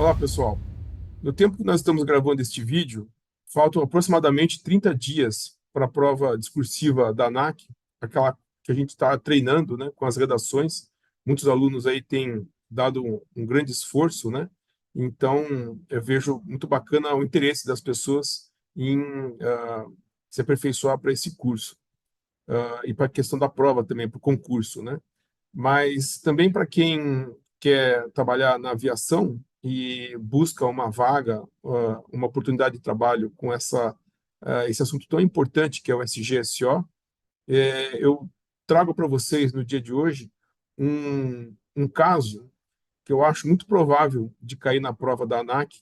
Olá, pessoal. No tempo que nós estamos gravando este vídeo, faltam aproximadamente 30 dias para a prova discursiva da ANAC, aquela que a gente está treinando, né, com as redações. Muitos alunos aí têm dado um grande esforço, né? Então, eu vejo muito bacana o interesse das pessoas em se aperfeiçoar para esse curso. E para a questão da prova também, para o concurso, né? Mas também para quem quer trabalhar na aviação e busca uma vaga, uma oportunidade de trabalho com esse assunto tão importante que é o SGSO, eu trago para vocês no dia de hoje um caso que eu acho muito provável de cair na prova da ANAC,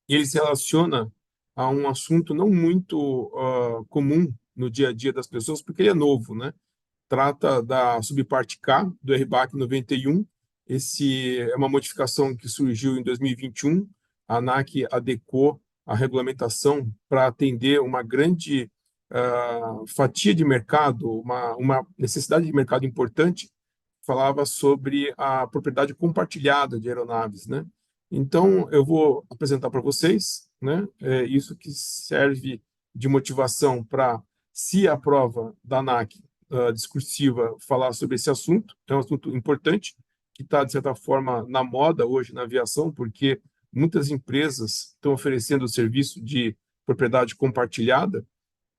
e ele se relaciona a um assunto não muito comum no dia a dia das pessoas, porque ele é novo, né? Trata da subparte K do RBAC 91. Esse é uma modificação que surgiu em 2021. A ANAC adequou a regulamentação para atender uma grande fatia de mercado, uma necessidade de mercado importante. Falava sobre a propriedade compartilhada de aeronaves, né? Então, eu vou apresentar para vocês, né? Isso que serve de motivação para, se a prova da ANAC discursiva falar sobre esse assunto. É um assunto importante, que está, de certa forma, na moda hoje na aviação, porque muitas empresas estão oferecendo o serviço de propriedade compartilhada,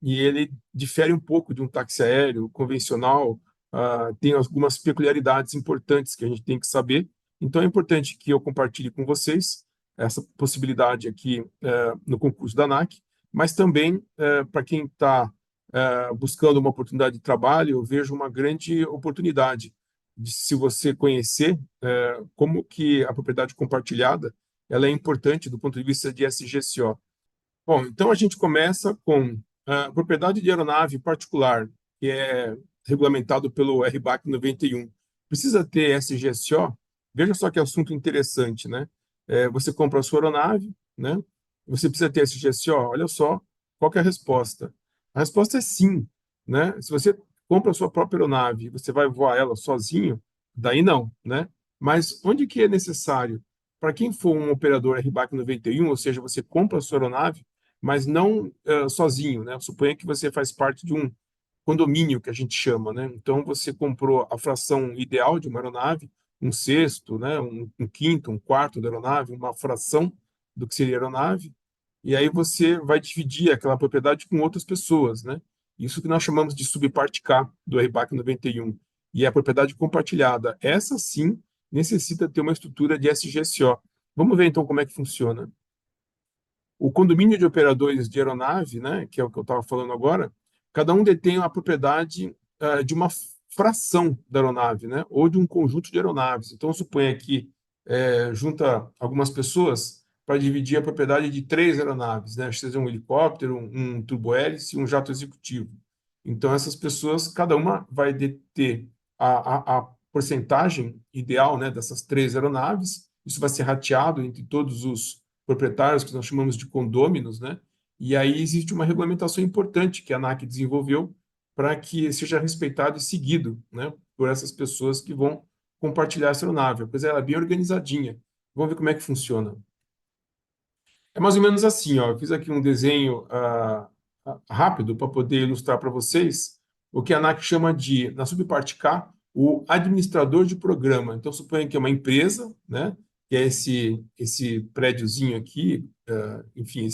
e ele difere um pouco de um táxi aéreo convencional, tem algumas peculiaridades importantes que a gente tem que saber. Então, é importante que eu compartilhe com vocês essa possibilidade aqui no concurso da ANAC, mas também para quem está buscando uma oportunidade de trabalho, eu vejo uma grande oportunidade de, se você conhecer como que a propriedade compartilhada ela é importante do ponto de vista de SGCO. Bom, então a gente começa com a propriedade de aeronave particular, que é regulamentado pelo RBAC 91. Precisa ter SGSO? Veja só que assunto interessante, né? Você compra a sua aeronave, né? Você precisa ter SGSO? Olha só, qual que é a resposta? A resposta é sim, né? Se você compra a sua própria aeronave, você vai voar ela sozinho, daí não, né? Mas onde que é necessário? Para quem for um operador RBAC 91, ou seja, você compra a sua aeronave, mas não sozinho, né? Suponha que você faz parte de um condomínio, que a gente chama, né? Então, você comprou a fração ideal de uma aeronave, um sexto, né? Um quinto, um quarto da aeronave, uma fração do que seria a aeronave, e aí você vai dividir aquela propriedade com outras pessoas, né? Isso que nós chamamos de subparte K do RBAC 91. E a propriedade compartilhada, essa sim necessita ter uma estrutura de SGSO. Vamos ver então como é que funciona. O condomínio de operadores de aeronave, né, que é o que eu estava falando agora, cada um detém a propriedade de uma fração da aeronave, né, ou de um conjunto de aeronaves. Então, suponha que junta algumas pessoas para dividir a propriedade de três aeronaves, né, seja um helicóptero, um turbohélice e um jato executivo. Então, essas pessoas, cada uma vai deter a porcentagem ideal, né, dessas três aeronaves. Isso vai ser rateado entre todos os proprietários, que nós chamamos de condôminos, né? E aí existe uma regulamentação importante que a ANAC desenvolveu para que seja respeitado e seguido, né, por essas pessoas que vão compartilhar essa aeronave. A coisa ela é bem organizadinha. Vamos ver como é que funciona. É mais ou menos assim, ó. Eu fiz aqui um desenho rápido para poder ilustrar para vocês o que a ANAC chama de, na subparte K, o administrador de programa. Então, suponha que é uma empresa, né, que é esse prédiozinho aqui, enfim,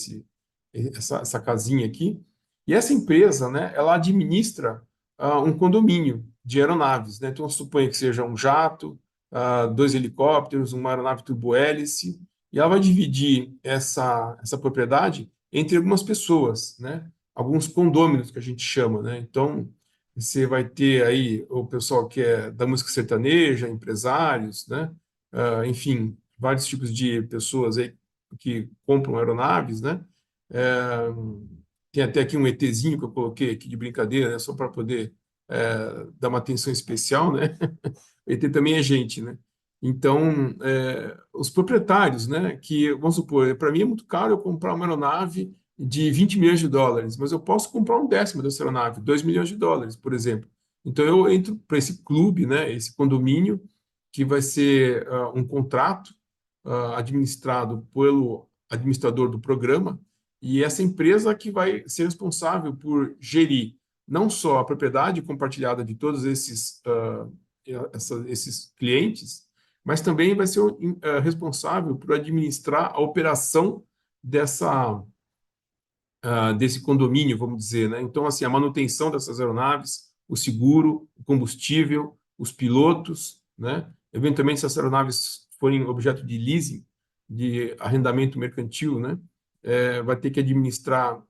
essa casinha aqui, e essa empresa, né, ela administra um condomínio de aeronaves, né? Então, suponha que seja um jato, dois helicópteros, uma aeronave turbohélice, e ela vai dividir essa propriedade entre algumas pessoas, né? Alguns condôminos que a gente chama, né? Então, você vai ter aí o pessoal que é da música sertaneja, empresários, né? Enfim, vários tipos de pessoas aí que compram aeronaves, né? É, tem até aqui um ETzinho que eu coloquei aqui de brincadeira, né? Só para poder dar uma atenção especial, né? O ET também é gente, né? Então, os proprietários, né, que, vamos supor, para mim é muito caro eu comprar uma aeronave de 20 milhões de dólares, mas eu posso comprar um décimo dessa aeronave, 2 milhões de dólares, por exemplo. Então, eu entro para esse clube, né, esse condomínio, que vai ser um contrato, administrado pelo administrador do programa, e essa empresa que vai ser responsável por gerir não só a propriedade compartilhada de todos esses clientes, mas também vai ser responsável por administrar a operação desse condomínio, vamos dizer, né? Então, assim, a manutenção dessas aeronaves, o seguro, o combustível, os pilotos, né? Eventualmente, se as aeronaves forem objeto de leasing, de arrendamento mercantil, né? Vai ter que administrar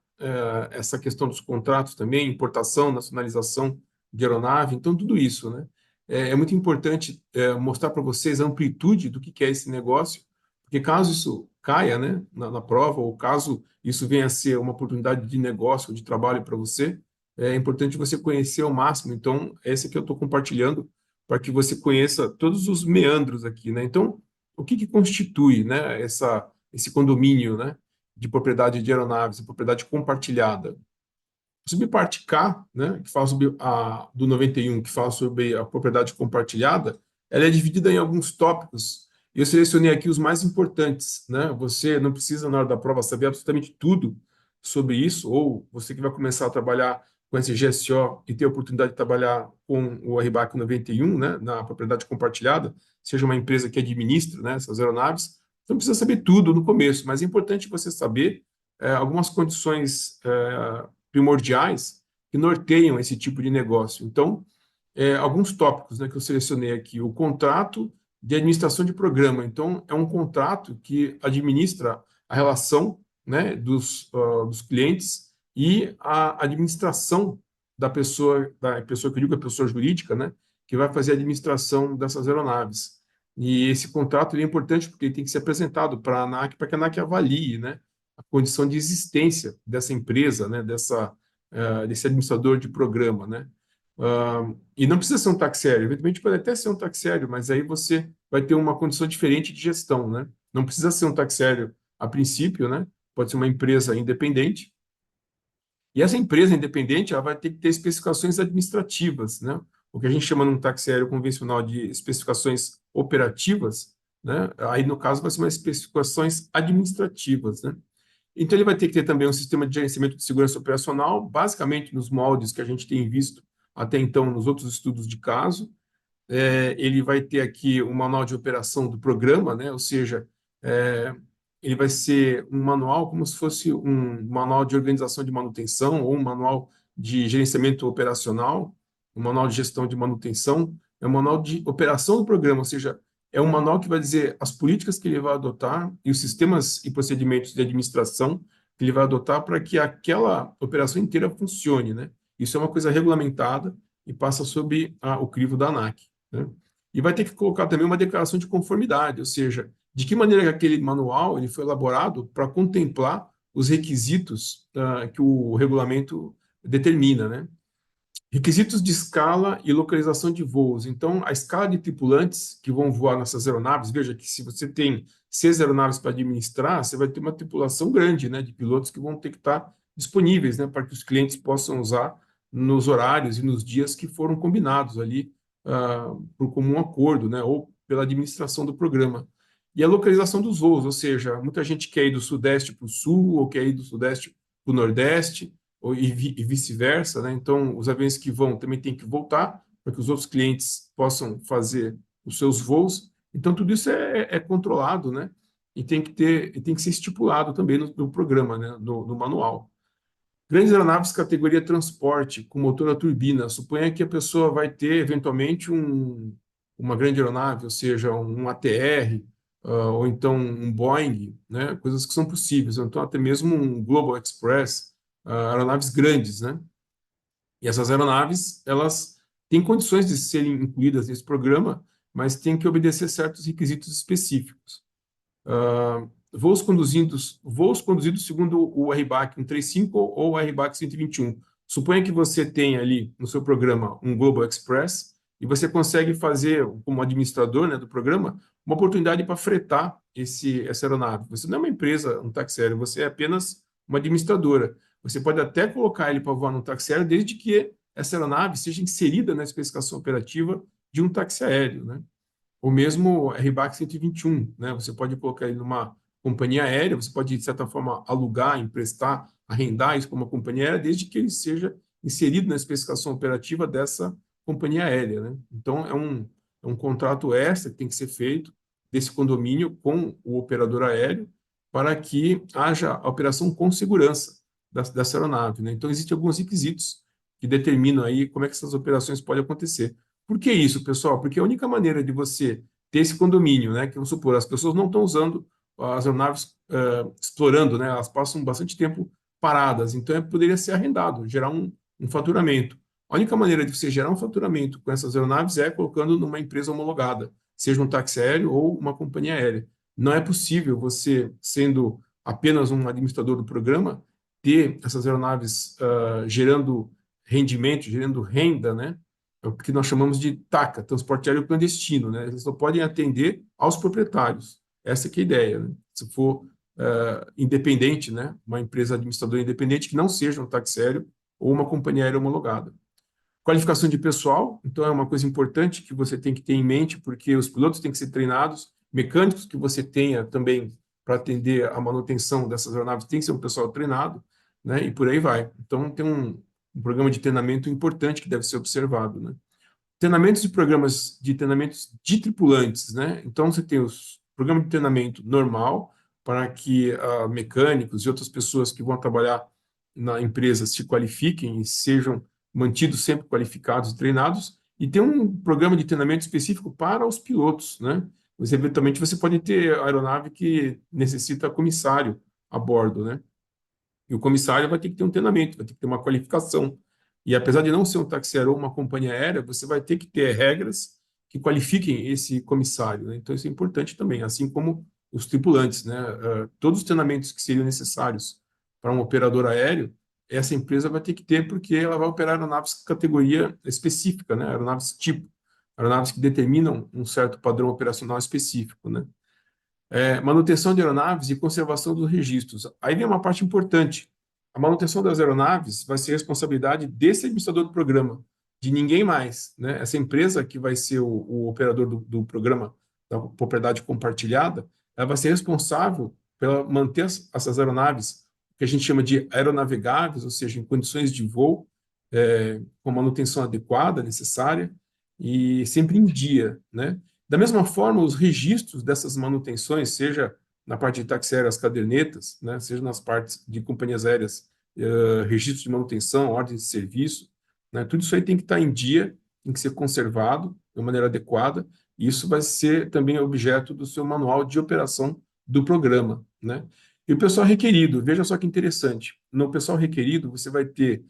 essa questão dos contratos também, importação, nacionalização de aeronave, então tudo isso, né? É muito importante mostrar para vocês a amplitude do que é esse negócio, porque caso isso caia, né, na prova, ou caso isso venha a ser uma oportunidade de negócio, de trabalho para você, é importante você conhecer ao máximo. Então, essa que eu estou compartilhando para que você conheça todos os meandros aqui, né? Então, o que constitui, né, esse condomínio, né, de propriedade de aeronaves, propriedade compartilhada? A subparte K, né, que fala sobre do 91, que fala sobre a propriedade compartilhada, ela é dividida em alguns tópicos. Eu selecionei aqui os mais importantes, né? Você não precisa, na hora da prova, saber absolutamente tudo sobre isso, ou você que vai começar a trabalhar com esse GSO e ter a oportunidade de trabalhar com o RBAC 91, né, na propriedade compartilhada, seja uma empresa que administra, né, essas aeronaves, você não precisa saber tudo no começo, mas é importante você saber algumas condições primordiais que norteiam esse tipo de negócio. Então, alguns tópicos, né, que eu selecionei aqui. O contrato de administração de programa. Então, é um contrato que administra a relação, né, dos clientes e a administração da pessoa que eu digo, a pessoa jurídica, né, que vai fazer a administração dessas aeronaves. E esse contrato é importante porque ele tem que ser apresentado para a ANAC, para que a ANAC avalie, né, a condição de existência dessa empresa, né, desse administrador de programa, né? E não precisa ser um taxiério, eventualmente pode até ser um taxiério, mas aí você vai ter uma condição diferente de gestão, né? Não precisa ser um taxiério a princípio, né? Pode ser uma empresa independente, e essa empresa independente ela vai ter que ter especificações administrativas, né? O que a gente chama num taxiério convencional de especificações operativas, né? Aí, no caso, vai ser umas especificações administrativas, né? Então, ele vai ter que ter também um sistema de gerenciamento de segurança operacional, basicamente nos moldes que a gente tem visto até então nos outros estudos de caso. Ele vai ter aqui um manual de operação do programa, né? Ou seja, é, ele vai ser um manual como se fosse um manual de organização de manutenção ou um manual de gerenciamento operacional, um manual de gestão de manutenção, é um manual de operação do programa, ou seja, é um manual que vai dizer as políticas que ele vai adotar e os sistemas e procedimentos de administração que ele vai adotar para que aquela operação inteira funcione, né? Isso é uma coisa regulamentada e passa sob o crivo da ANAC, né? E vai ter que colocar também uma declaração de conformidade, ou seja, de que maneira que aquele manual ele foi elaborado para contemplar os requisitos que o regulamento determina, né? Requisitos de escala e localização de voos. Então, a escala de tripulantes que vão voar nessas aeronaves, veja que se você tem 6 aeronaves para administrar, você vai ter uma tripulação grande, né, de pilotos que vão ter que estar disponíveis, né, para que os clientes possam usar nos horários e nos dias que foram combinados ali por comum acordo, né, ou pela administração do programa. E a localização dos voos, ou seja, muita gente quer ir do Sudeste para o Sul, ou quer ir do Sudeste para o Nordeste, e vice-versa, né? Então, os aviões que vão também têm que voltar para que os outros clientes possam fazer os seus voos. Então, tudo isso é controlado, né? E tem que ser estipulado também no programa, né? No manual. Grandes aeronaves categoria transporte, com motor a turbina. Suponha que a pessoa vai ter, eventualmente, uma grande aeronave, ou seja, um ATR, ou então um Boeing, né? Coisas que são possíveis. Ou então, até mesmo um Global Express, aeronaves grandes, né? E essas aeronaves, elas têm condições de serem incluídas nesse programa, mas têm que obedecer certos requisitos específicos. Voos conduzidos segundo o RBAC 135 ou o RBAC 121. Suponha que você tenha ali no seu programa um Global Express e você consegue fazer, como administrador, né, do programa, uma oportunidade para fretar essa aeronave. Você não é uma empresa, um táxi aéreo, você é apenas uma administradora. Você pode até colocar ele para voar num táxi aéreo, desde que essa aeronave seja inserida na especificação operativa de um táxi aéreo, né? ou mesmo RBAC 121, né? Você pode colocar ele numa companhia aérea, você pode, de certa forma, alugar, emprestar, arrendar isso para uma companhia aérea, desde que ele seja inserido na especificação operativa dessa companhia aérea, né? Então, é um contrato extra que tem que ser feito desse condomínio com o operador aéreo para que haja a operação com segurança dessa aeronave, né? Então, existem alguns requisitos que determinam aí como é que essas operações podem acontecer. Por que isso, pessoal? Porque a única maneira de você ter esse condomínio, né, que vamos supor, as pessoas não estão usando as aeronaves explorando, né, elas passam bastante tempo paradas, então poderia ser arrendado, gerar um faturamento. A única maneira de você gerar um faturamento com essas aeronaves é colocando numa empresa homologada, seja um táxi aéreo ou uma companhia aérea. Não é possível você, sendo apenas um administrador do programa, ter essas aeronaves gerando rendimento, gerando renda, né? É o que nós chamamos de TACA, transporte aéreo clandestino, né? Eles só podem atender aos proprietários. Essa que é a ideia, né? Se for independente, né? Uma empresa administradora independente que não seja um táxi aéreo ou uma companhia aérea homologada. Qualificação de pessoal, então é uma coisa importante que você tem que ter em mente, porque os pilotos têm que ser treinados, mecânicos que você tenha também para atender a manutenção dessas aeronaves tem que ser um pessoal treinado, né? E por aí vai. Então tem um programa de treinamento importante que deve ser observado, né? Treinamentos e programas de treinamentos de tripulantes, né? Então, você tem os programas de treinamento normal, para que mecânicos e outras pessoas que vão trabalhar na empresa se qualifiquem e sejam mantidos sempre qualificados e treinados, e tem um programa de treinamento específico para os pilotos, né? Mas, eventualmente, você pode ter aeronave que necessita comissário a bordo, né? E o comissário vai ter que ter um treinamento, vai ter que ter uma qualificação. E apesar de não ser um taxiário ou uma companhia aérea, você vai ter que ter regras que qualifiquem esse comissário, né? Então, isso é importante também, assim como os tripulantes, né? Todos os treinamentos que seriam necessários para um operador aéreo, essa empresa vai ter que ter, porque ela vai operar aeronaves categoria específica, né? Aeronaves tipo, aeronaves que determinam um certo padrão operacional específico, né? Manutenção de aeronaves e conservação dos registros. Aí vem uma parte importante. A manutenção das aeronaves vai ser responsabilidade desse administrador do programa, de ninguém mais, né? Essa empresa que vai ser o operador do programa da propriedade compartilhada, ela vai ser responsável pela manter essas aeronaves, que a gente chama de aeronavegáveis, ou seja, em condições de voo, com manutenção adequada, necessária, e sempre em dia, né? Da mesma forma, os registros dessas manutenções, seja na parte de táxi aéreo, as cadernetas, né, seja nas partes de companhias aéreas, registros de manutenção, ordens de serviço, né, tudo isso aí tem que estar em dia, tem que ser conservado de maneira adequada, e isso vai ser também objeto do seu manual de operação do programa, né? E o pessoal requerido, veja só que interessante, no pessoal requerido você vai ter,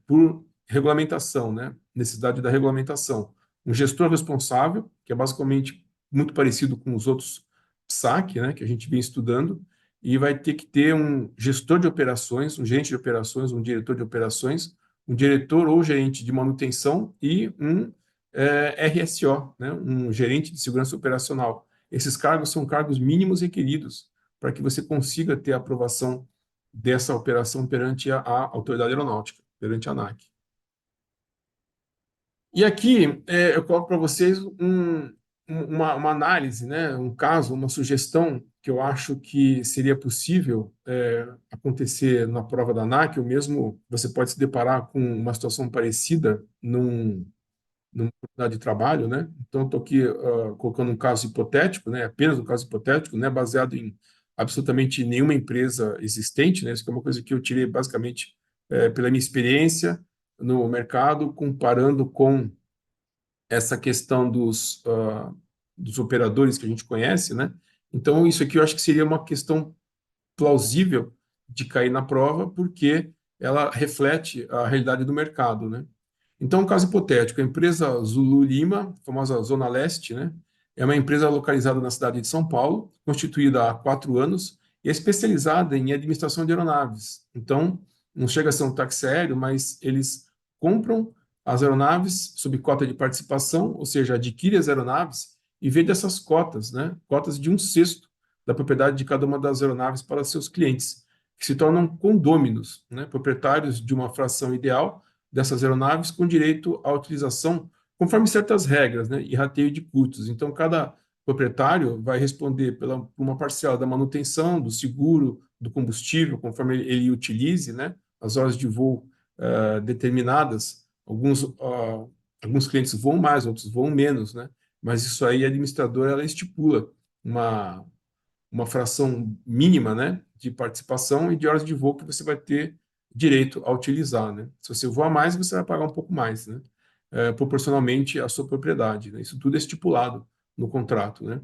por regulamentação, né, necessidade da regulamentação, um gestor responsável, que é basicamente muito parecido com os outros PSAC, né, que a gente vem estudando, e vai ter que ter um gestor de operações, um gerente de operações, um diretor de operações, um diretor ou gerente de manutenção e um RSO, né, um gerente de segurança operacional. Esses cargos são cargos mínimos requeridos para que você consiga ter a aprovação dessa operação perante a autoridade aeronáutica, perante a ANAC. E aqui eu coloco para vocês uma análise, né, um caso, uma sugestão que eu acho que seria possível acontecer na prova da ANAC, ou mesmo você pode se deparar com uma situação parecida numa oportunidade de trabalho, né? Então, estou aqui colocando um caso hipotético, né, apenas um caso hipotético, né, baseado em absolutamente nenhuma empresa existente, né? Isso é uma coisa que eu tirei basicamente pela minha experiência no mercado, comparando com essa questão dos operadores que a gente conhece, né? Então, isso aqui eu acho que seria uma questão plausível de cair na prova, porque ela reflete a realidade do mercado, né? Então, um caso hipotético, a empresa Zulu Lima, famosa Zona Leste, né? É uma empresa localizada na cidade de São Paulo, constituída há 4 anos e é especializada em administração de aeronaves. Então, não chega a ser um táxi aéreo, mas eles compram as aeronaves sob cota de participação, ou seja, adquire as aeronaves e vende essas cotas, né? Cotas de 1/6 da propriedade de cada uma das aeronaves para seus clientes, que se tornam condôminos, né? Proprietários de uma fração ideal dessas aeronaves com direito à utilização conforme certas regras, né, e rateio de custos. Então, cada proprietário vai responder por uma parcela da manutenção, do seguro, do combustível, conforme ele utilize, né, as horas de voo determinadas. Alguns clientes voam mais, outros voam menos, né? Mas isso aí a administradora ela estipula uma, uma fração mínima, né, de participação e de horas de voo que você vai ter direito a utilizar, né? Se você voar mais, você vai pagar um pouco mais, né? Proporcionalmente à sua propriedade, né? Isso tudo é estipulado no contrato, né?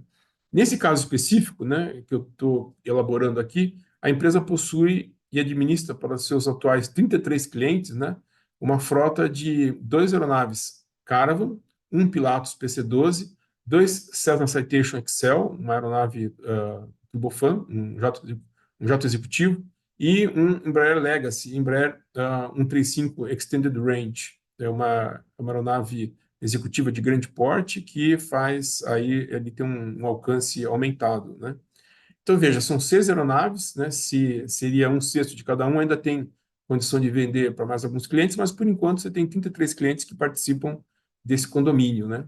Nesse caso específico, né, que eu estou elaborando aqui, a empresa possui e administra para seus atuais 33 clientes, né, uma frota de 2 aeronaves Caravan, um Pilatus PC-12, dois Cessna Citation Excel, uma aeronave turbofan, um jato executivo, e um Embraer Legacy, Embraer 135 Extended Range, é uma aeronave executiva de grande porte que faz aí ele tem um alcance aumentado, né? Então veja, são 6 aeronaves, né? Se seria um sexto de cada um, ainda tem condição de vender para mais alguns clientes, mas por enquanto você tem 33 clientes que participam desse condomínio, né?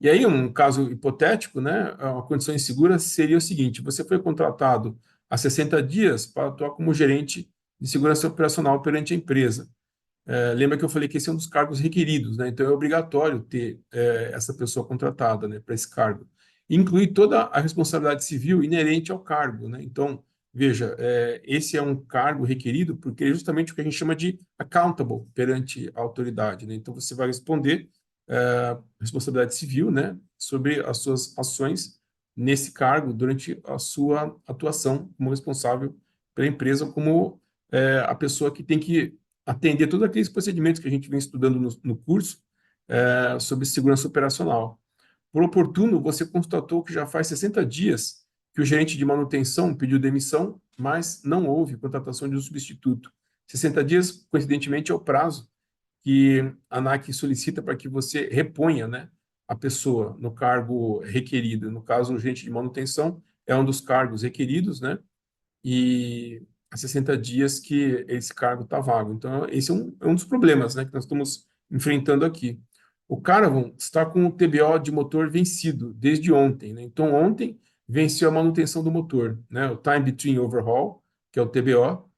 E aí, um caso hipotético, né, uma condição insegura seria o seguinte: você foi contratado há 60 dias para atuar como gerente de segurança operacional perante a empresa. Lembra que eu falei que esse é um dos cargos requeridos, né? Então é obrigatório ter essa pessoa contratada, né, para esse cargo. Incluir toda a responsabilidade civil inerente ao cargo, né? Então, veja, esse é um cargo requerido porque é justamente o que a gente chama de accountable perante a autoridade, né? Então você vai responder responsabilidade civil, né, sobre as suas ações nesse cargo durante a sua atuação como responsável pela empresa, como a pessoa que tem que atender todos aqueles procedimentos que a gente vem estudando no curso sobre segurança operacional. Por oportuno, você constatou que já faz 60 dias que o gerente de manutenção pediu demissão, mas não houve contratação de um substituto. 60 dias, coincidentemente, é o prazo que a ANAC solicita para que você reponha, né, a pessoa no cargo requerido. No caso, o gerente de manutenção é um dos cargos requeridos, né? E há 60 dias que esse cargo está vago. Então, esse é um dos problemas, né, que nós estamos enfrentando aqui. O Caravan está com o TBO de motor vencido desde ontem, né? Então, ontem venceu a manutenção do motor, né? O Time Between Overhaul, que é o TBO,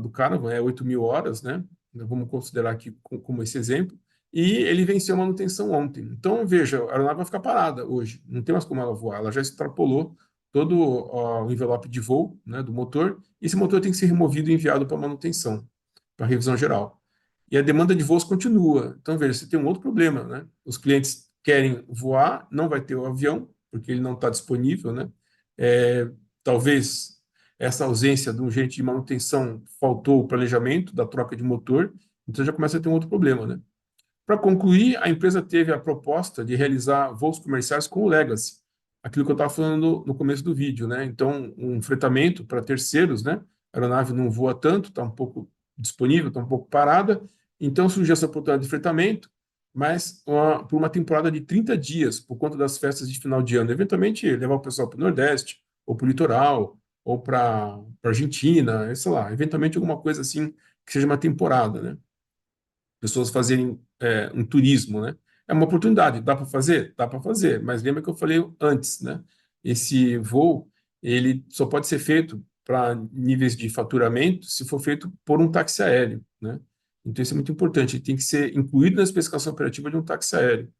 do Caravan, é 8.000 horas, né? Vamos considerar aqui como esse exemplo. E ele venceu a manutenção ontem. Então, veja, a aeronave vai ficar parada hoje. Não tem mais como ela voar. Ela já extrapolou todo o envelope de voo, né, do motor. E esse motor tem que ser removido e enviado para manutenção, para revisão geral. E a demanda de voos continua. Então, veja, você tem um outro problema, né? Os clientes querem voar, não vai ter o avião, porque ele não está disponível, né? Talvez essa ausência de um gerente de manutenção faltou o planejamento da troca de motor, então já começa a ter um outro problema, né? Para concluir, a empresa teve a proposta de realizar voos comerciais com o Legacy, aquilo que eu estava falando no começo do vídeo, né? Então, um fretamento para terceiros, né? A aeronave não voa tanto, está um pouco disponível, está um pouco parada, então surgiu essa oportunidade de fretamento, mas por uma temporada de 30 dias, por conta das festas de final de ano. Eventualmente, levar o pessoal para o Nordeste, ou para o litoral, ou para a Argentina, sei lá, eventualmente alguma coisa assim que seja uma temporada, né? Pessoas fazerem um turismo, né? É uma oportunidade, dá para fazer? Dá para fazer, mas lembra que eu falei antes, né? Esse voo, ele só pode ser feito para níveis de faturamento se for feito por um táxi aéreo, né? Então isso é muito importante, ele tem que ser incluído na especificação operativa de um táxi aéreo.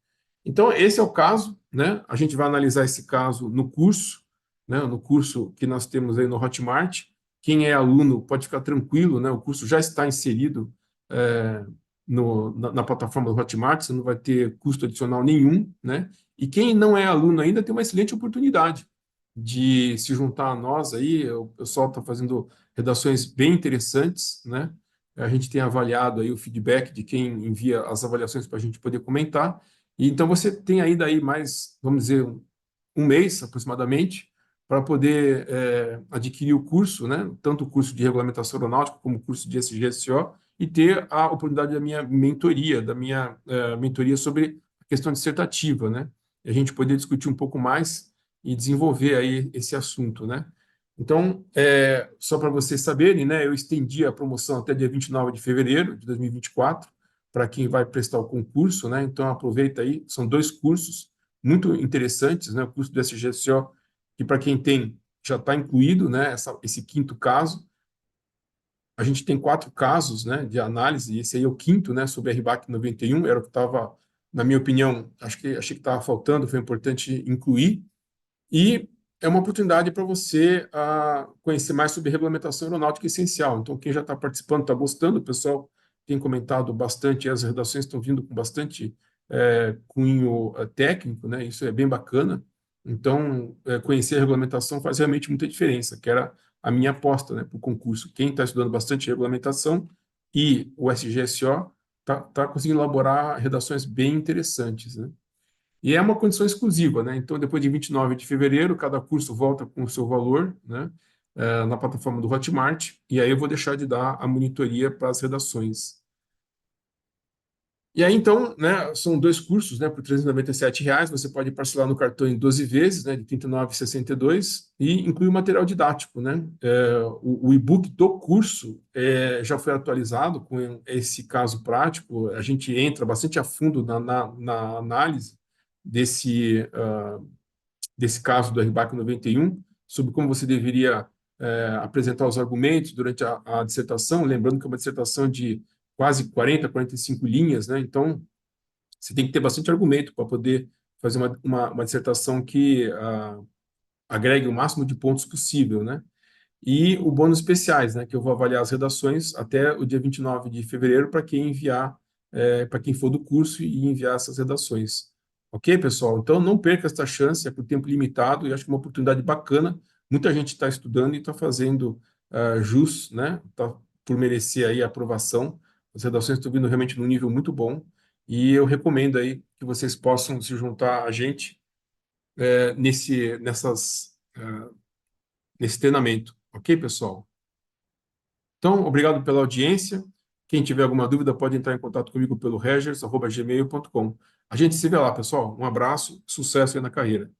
Então esse é o caso, né? A gente vai analisar esse caso no curso, né? No curso que nós temos aí no Hotmart. Quem é aluno pode ficar tranquilo, né? O curso já está inserido é, na plataforma do Hotmart, você não vai ter custo adicional nenhum, né? E quem não é aluno ainda tem uma excelente oportunidade de se juntar a nós aí. O pessoal está fazendo redações bem interessantes, né? A gente tem avaliado aí o feedback de quem envia as avaliações para a gente poder comentar. E então você tem ainda aí mais, vamos dizer, um mês aproximadamente para poder adquirir o curso, né? Tanto o curso de regulamentação aeronáutica como o curso de SGSO, e ter a oportunidade da minha mentoria sobre a questão dissertativa, né? E a gente poder discutir um pouco mais e desenvolver aí esse assunto, né? Então, só para vocês saberem, né, eu estendi a promoção até dia 29 de fevereiro de 2024. para quem vai prestar o concurso, né? Então, aproveita aí, são dois cursos muito interessantes, né? O curso do SGSO, que para quem tem, já está incluído, né? Esse quinto caso. A gente tem quatro casos, né, de análise, e esse aí é o quinto, né, sobre RBAC 91, era o que estava, na minha opinião, achei que estava faltando, foi importante incluir, e é uma oportunidade para você conhecer mais sobre regulamentação aeronáutica essencial. Então, quem já está participando, está gostando, o pessoal tem comentado bastante, as redações estão vindo com bastante cunho técnico, né? Isso é bem bacana. Então, conhecer a regulamentação faz realmente muita diferença, que era a minha aposta, né, para o concurso. Quem está estudando bastante regulamentação e o SGSO está conseguindo elaborar redações bem interessantes, né? E é uma condição exclusiva, né? Então, depois de 29 de fevereiro, cada curso volta com o seu valor, né? Na plataforma do Hotmart, e aí eu vou deixar de dar a monitoria para as redações. E aí, então, né, são dois cursos, né, por R$ 397, você pode parcelar no cartão em 12 vezes, né, de R$ 39,62, e inclui o material didático, né? O e-book do curso já foi atualizado com esse caso prático, a gente entra bastante a fundo na análise desse caso do RBAC 91, sobre como você deveria apresentar os argumentos durante a dissertação, lembrando que é uma dissertação de quase 40, 45 linhas, né? Então, você tem que ter bastante argumento para poder fazer uma dissertação que agregue o máximo de pontos possível, né? E o bônus especiais, né? Que eu vou avaliar as redações até o dia 29 de fevereiro para quem enviar, para quem for do curso e enviar essas redações. Ok, pessoal? Então, não perca esta chance, é por tempo limitado e acho que é uma oportunidade bacana. Muita gente está estudando e está fazendo jus, né? Tá por merecer aí a aprovação. As redações estão vindo realmente num nível muito bom e eu recomendo aí que vocês possam se juntar a gente nesse treinamento. Ok, pessoal? Então, obrigado pela audiência. Quem tiver alguma dúvida pode entrar em contato comigo pelo regers@gmail.com. A gente se vê lá, pessoal. Um abraço, sucesso aí na carreira.